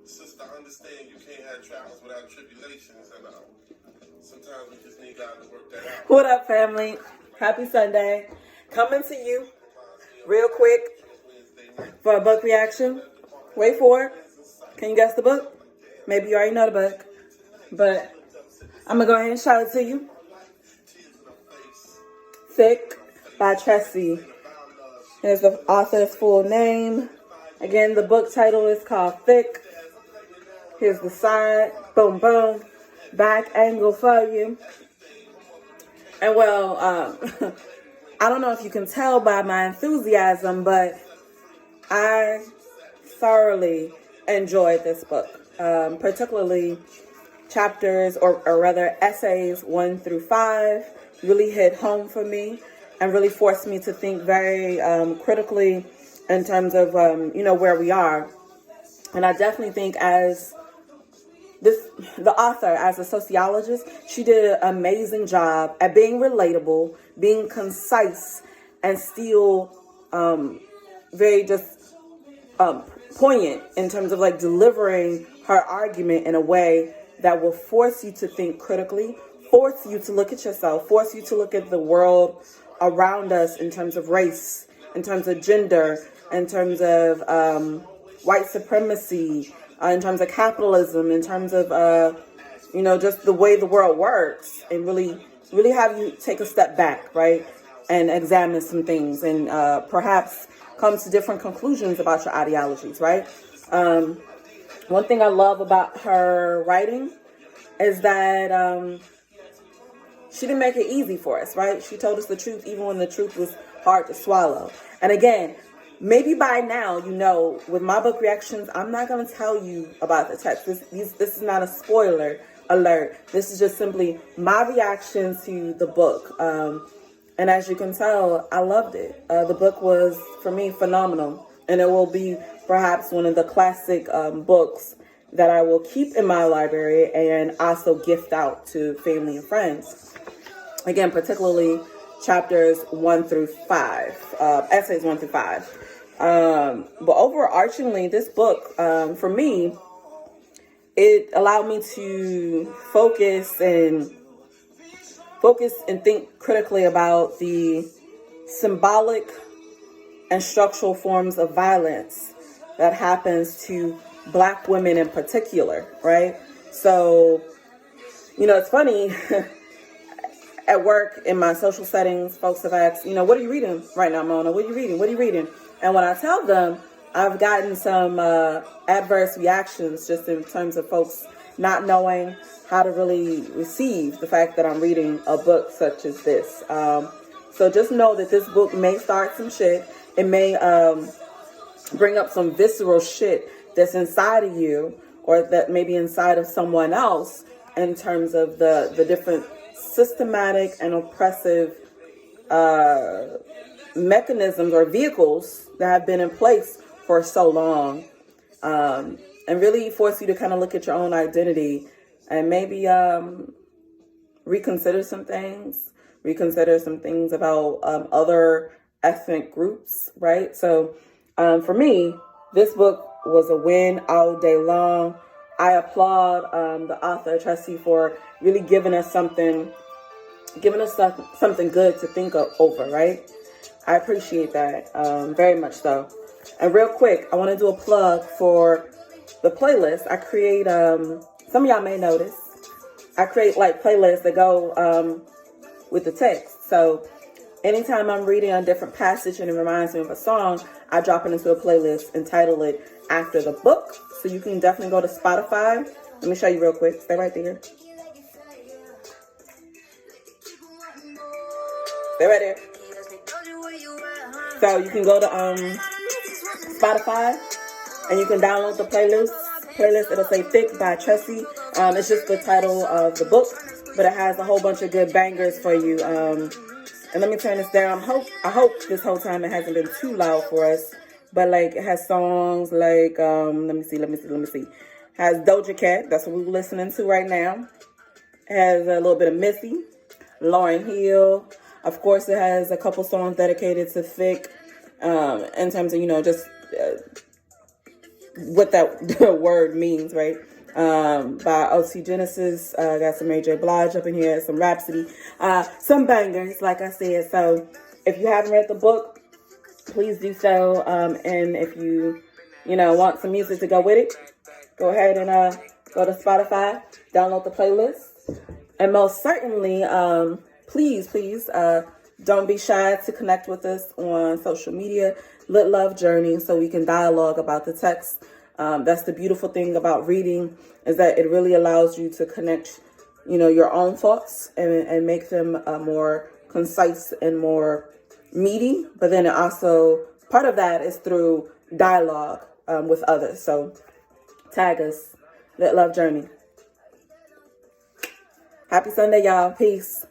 Sister, understand you can't have trials without tribulations, and sometimes we just need God to work that out. What up, family? Happy Sunday. Coming to you real quick for a book reaction. Wait for it. Can you guess the book? Maybe you already know the book, but I'm going to go ahead and shout it to you. Thick by Tressie. Here's the author's full name. Again, the book title is called Thick. Here's the side. Boom, boom. Back angle for you. And well, I don't know if you can tell by my enthusiasm, but I thoroughly enjoyed this book. Particularly chapters, or rather essays 1 through 5, really hit home for me and really forced me to think very critically in terms of, where we are. And I definitely think the author, as a sociologist, she did an amazing job at being relatable, being concise, and still very just poignant in terms of like delivering her argument in a way that will force you to think critically, force you to look at yourself, force you to look at the world around us in terms of race, in terms of gender, in terms of white supremacy, in terms of capitalism, in terms of, just the way the world works, and really have you take a step back, right, and examine some things and perhaps come to different conclusions about your ideologies, right? One thing I love about her writing is that she didn't make it easy for us, right? She told us the truth even when the truth was hard to swallow. And again, maybe by now, with my book reactions, I'm not going to tell you about the text. This is not a spoiler alert. This is just simply my reaction to the book. And as you can tell, I loved it. The book was, for me, phenomenal. And it will be perhaps one of the classic books that I will keep in my library and also gift out to family and friends. Again, particularly chapters 1 through 5, essays 1 through 5. But overarchingly, this book, for me, it allowed me to focus and think critically about the symbolic and structural forms of violence that happens to Black women in particular, right? So, it's funny, at work, in my social settings, folks have asked, what are you reading right now, Mona? What are you reading? What are you reading? And when I tell them, I've gotten some adverse reactions just in terms of folks not knowing how to really receive the fact that I'm reading a book such as this. So just know that this book may start some shit. It may bring up some visceral shit that's inside of you, or that may be inside of someone else, in terms of the different systematic and oppressive mechanisms or vehicles that have been in place for so long, and really force you to kind of look at your own identity and maybe reconsider some things about other ethnic groups, right? So for me, this book was a win all day long. I applaud the author, Tressie, for really giving us something good to think over, right? I appreciate that very much so. And real quick, I want to do a plug for the playlist. I create, some of y'all may notice, I create like playlists that go with the text. So anytime I'm reading a different passage and it reminds me of a song, I drop it into a playlist and title it after the book. So you can definitely go to Spotify. Let me show you real quick. Stay right there. Stay right there. So you can go to Spotify and you can download the playlist. It'll say Thick by Tressie. It's just the title of the book, but it has a whole bunch of good bangers for you. And let me turn this down. I hope this whole time it hasn't been too loud for us. But like it has songs like let me see. It has Doja Cat. That's what we're listening to right now. It has a little bit of Missy, Lauryn Hill. Of course, it has a couple songs dedicated to Thick, in terms of just what that word means, right? By OT Genesis. Got some Mary J. Blige up in here, some Rhapsody, some bangers, like I said. So if you haven't read the book, please do so. And if you want some music to go with it, go ahead and go to Spotify, download the playlist, and most certainly, please, don't be shy to connect with us on social media, Lit Love Journey, so we can dialogue about the text. That's the beautiful thing about reading, is that it really allows you to connect, your own thoughts and make them more concise and more meaty. But then it also, part of that is through dialogue with others. So tag us, Lit Love Journey. Happy Sunday, y'all. Peace.